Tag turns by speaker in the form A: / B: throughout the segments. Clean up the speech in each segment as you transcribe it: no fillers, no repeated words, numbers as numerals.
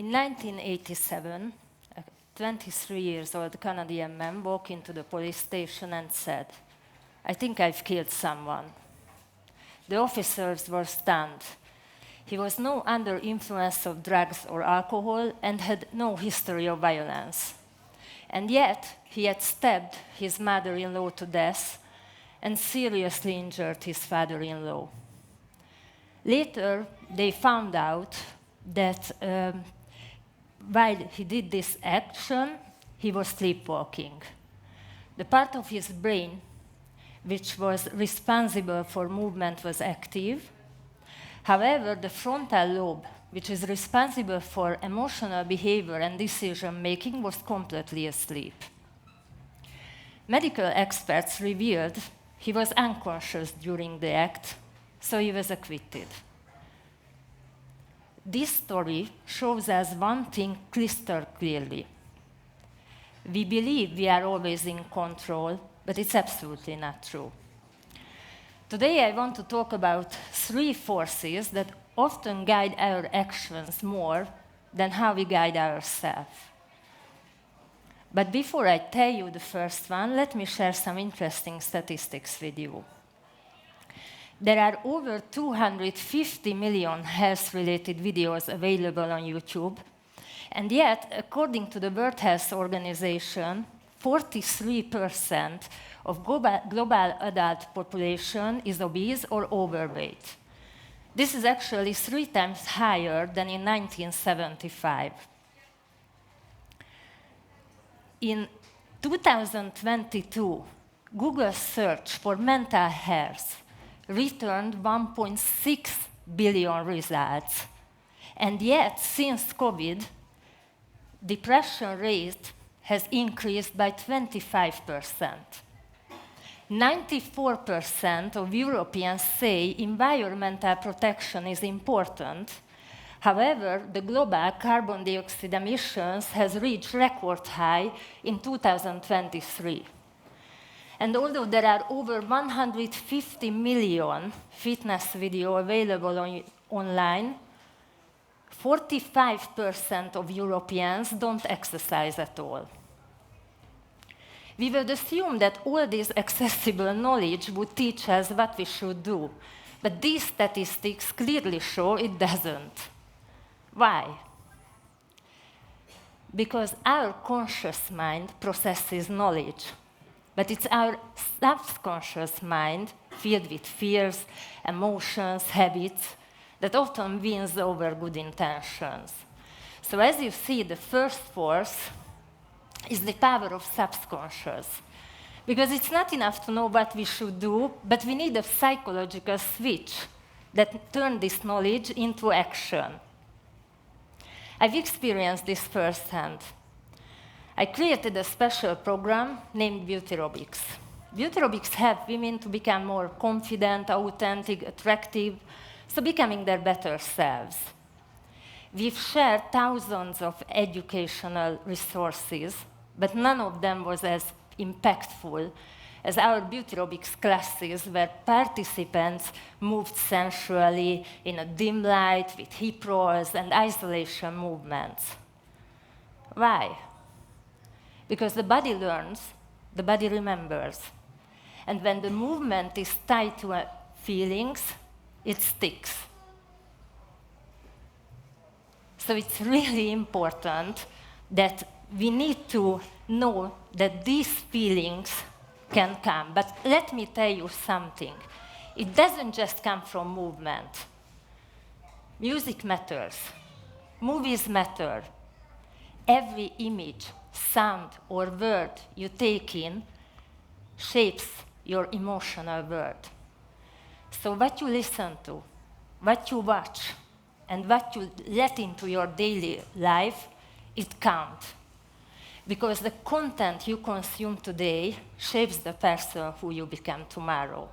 A: In 1987, a 23-year-old Canadian man walked into the police station and said, "I think I've killed someone." The officers were stunned. He was not under influence of drugs or alcohol and had no history of violence. And yet, he had stabbed his mother-in-law to death and seriously injured his father-in-law. Later, they found out that while he did this action, he was sleepwalking. The part of his brain which was responsible for movement was active. However, the frontal lobe, which is responsible for emotional behavior and decision-making, was completely asleep. Medical experts revealed he was unconscious during the act, so he was acquitted. This story shows us one thing crystal clearly. We believe we are always in control, but it's absolutely not true. Today I want to talk about 3 forces that often guide our actions more than how we guide ourselves. But before I tell you the first one, let me share some interesting statistics with you. There are over 250 million health-related videos available on YouTube, and yet, according to the World Health Organization, 43% of global adult population is obese or overweight. This is actually 3 times higher than in 1975. In 2022, Google's search for mental health returned 1.6 billion results. And yet, since COVID, depression rate has increased by 25%. 94% of Europeans say environmental protection is important. However, the global carbon dioxide emissions has reached record high in 2023. And although there are over 150 million fitness videos available online, 45% of Europeans don't exercise at all. We would assume that all this accessible knowledge would teach us what we should do, but these statistics clearly show it doesn't. Why? Because our conscious mind processes knowledge, but it's our subconscious mind, filled with fears, emotions, habits, that often wins over good intentions. So as you see, the first force is the power of subconscious. Because it's not enough to know what we should do, but we need a psychological switch that turns this knowledge into action. I've experienced this firsthand. I created a special program named Beauty Aerobics. Beauty Aerobics help women to become more confident, authentic, attractive, so becoming their better selves. We've shared thousands of educational resources, but none of them was as impactful as our Beauty Aerobics classes, where participants moved sensually in a dim light with hip rolls and isolation movements. Why? Because the body learns, the body remembers. And when the movement is tied to feelings, it sticks. So it's really important that we need to know that these feelings can come. But let me tell you something. It doesn't just come from movement. Music matters. Movies matter. Every image, sound, or word you take in shapes your emotional world. So what you listen to, what you watch, and what you let into your daily life, it counts. Because the content you consume today shapes the person who you become tomorrow.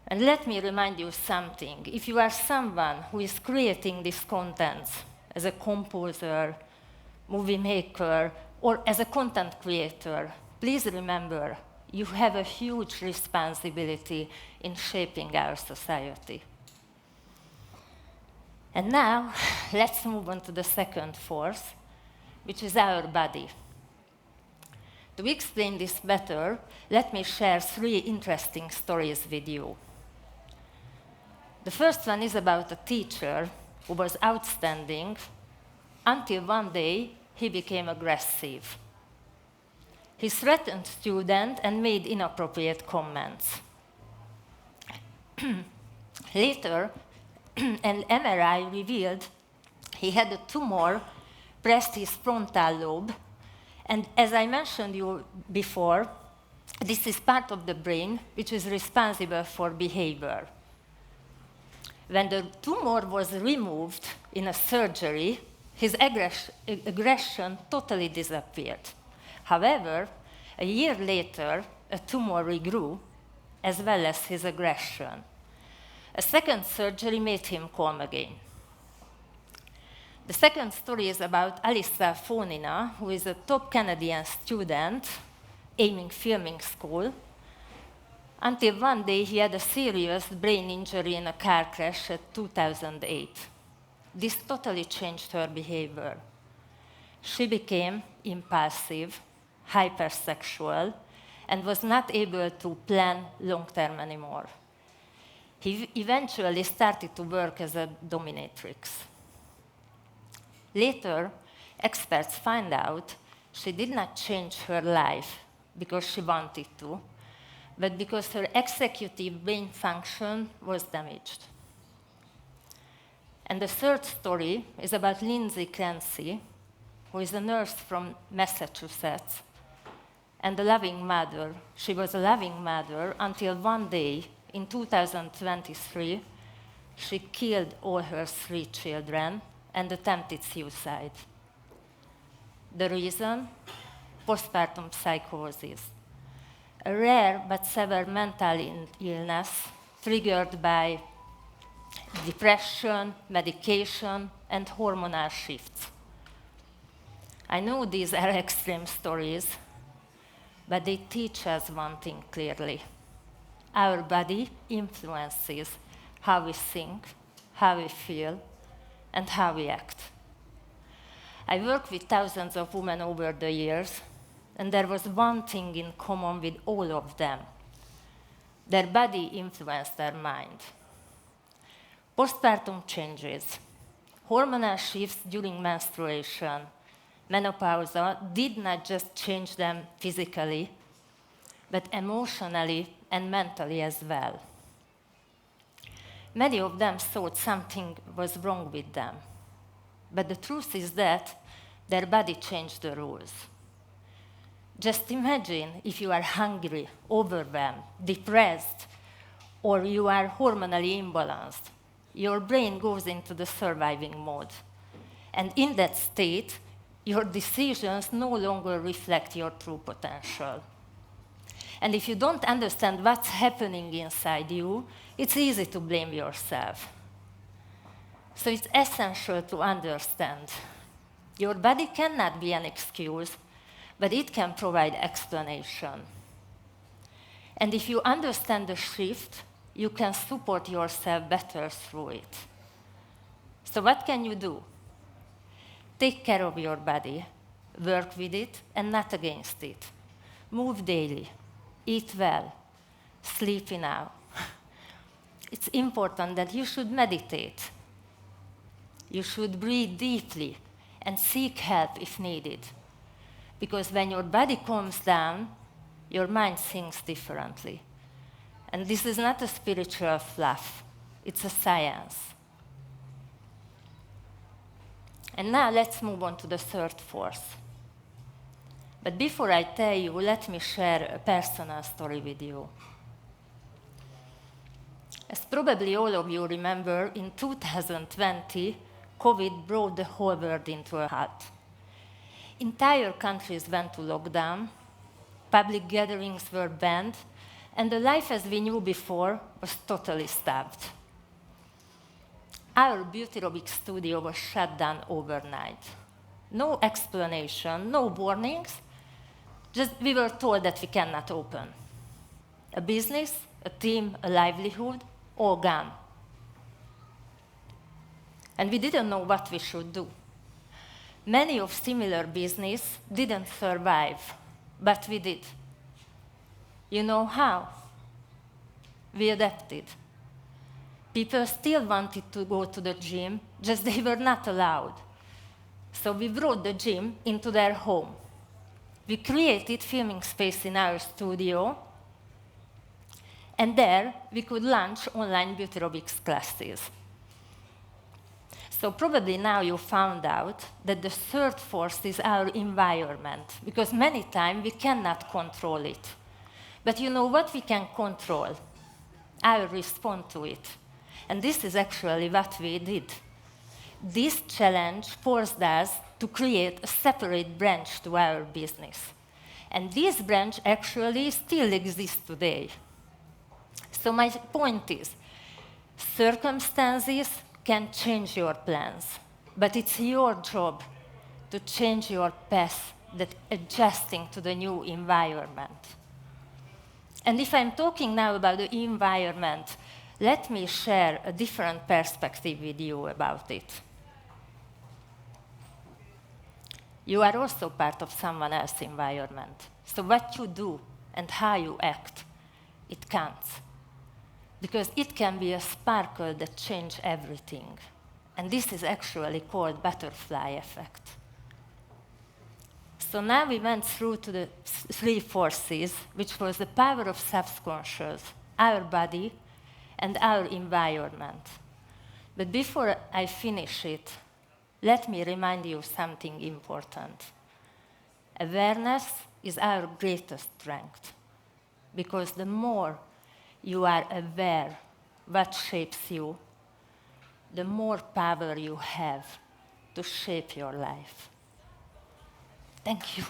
A: And let me remind you something. If you are someone who is creating this content as a composer, movie maker, or as a content creator, please remember, you have a huge responsibility in shaping our society. And now, let's move on to the second force, which is our body. To explain this better, let me share 3 interesting stories with you. The first one is about a teacher who was outstanding until one day he became aggressive. He threatened students and made inappropriate comments. Later, an MRI revealed he had a tumor pressed his frontal lobe, and as I mentioned you before, this is part of the brain which is responsible for behavior. When the tumor was removed in a surgery, his aggression totally disappeared. However, a year later, a tumor regrew, as well as his aggression. A second surgery made him calm again. The second story is about Alissa Fonina, who is a top Canadian student aiming filming school, until one day he had a serious brain injury in a car crash in 2008. This totally changed her behavior. She became impulsive, hypersexual, and was not able to plan long-term anymore. He eventually started to work as a dominatrix. Later, experts find out she did not change her life because she wanted to, but because her executive brain function was damaged. And the third story is about Lindsay Clancy, who is a nurse from Massachusetts, and a loving mother. She was a loving mother until one day in 2023, she killed all her 3 children and attempted suicide. The reason? Postpartum psychosis, a rare but severe mental illness triggered by depression, medication, and hormonal shifts. I know these are extreme stories, but they teach us one thing clearly. Our body influences how we think, how we feel, and how we act. I worked with thousands of women over the years, and there was one thing in common with all of them. Their body influenced their mind. Postpartum changes, hormonal shifts during menstruation, menopause did not just change them physically, but emotionally and mentally as well. Many of them thought something was wrong with them. But the truth is that their body changed the rules. Just imagine if you are hungry, overwhelmed, depressed, or you are hormonally imbalanced. Your brain goes into the surviving mode. And in that state, your decisions no longer reflect your true potential. And if you don't understand what's happening inside you, it's easy to blame yourself. So it's essential to understand. Your body cannot be an excuse, but it can provide explanation. And if you understand the shift, you can support yourself better through it. So what can you do? Take care of your body, work with it and not against it. Move daily, eat well, sleep enough. It's important that you should meditate. You should breathe deeply and seek help if needed. Because when your body calms down, your mind thinks differently. And this is not a spiritual fluff, it's a science. And now let's move on to the third force. But before I tell you, let me share a personal story with you. As probably all of you remember, in 2020, COVID brought the whole world into a halt. Entire countries went to lockdown, public gatherings were banned, and the life as we knew before was totally stopped. Our beauty aerobics studio was shut down overnight. No explanation, no warnings, just we were told that we cannot open. A business, a team, a livelihood, all gone. and we didn't know what we should do. Many of similar business didn't survive, but we did. You know how? We adapted. People still wanted to go to the gym, just they were not allowed. So we brought the gym into their home. We created filming space in our studio, and there we could launch online beauty aerobics classes. So probably now you found out that the third force is our environment, because many times we cannot control it. But you know what we can control? Our response to it. And this is actually what we did. This challenge forced us to create a separate branch to our business. And this branch actually still exists today. So my point is, circumstances can change your plans, but it's your job to change your path, that adjusting to the new environment. And if I'm talking now about the environment, let me share a different perspective with you about it. You are also part of someone else's environment. So what you do and how you act, it counts. Because it can be a sparkle that changes everything. And this is actually called butterfly effect. So now we went through to the three forces, which was the power of self-conscious, our body, and our environment. But before I finish it, let me remind you something important. Awareness is our greatest strength, because the more you are aware what shapes you, the more power you have to shape your life. Thank you.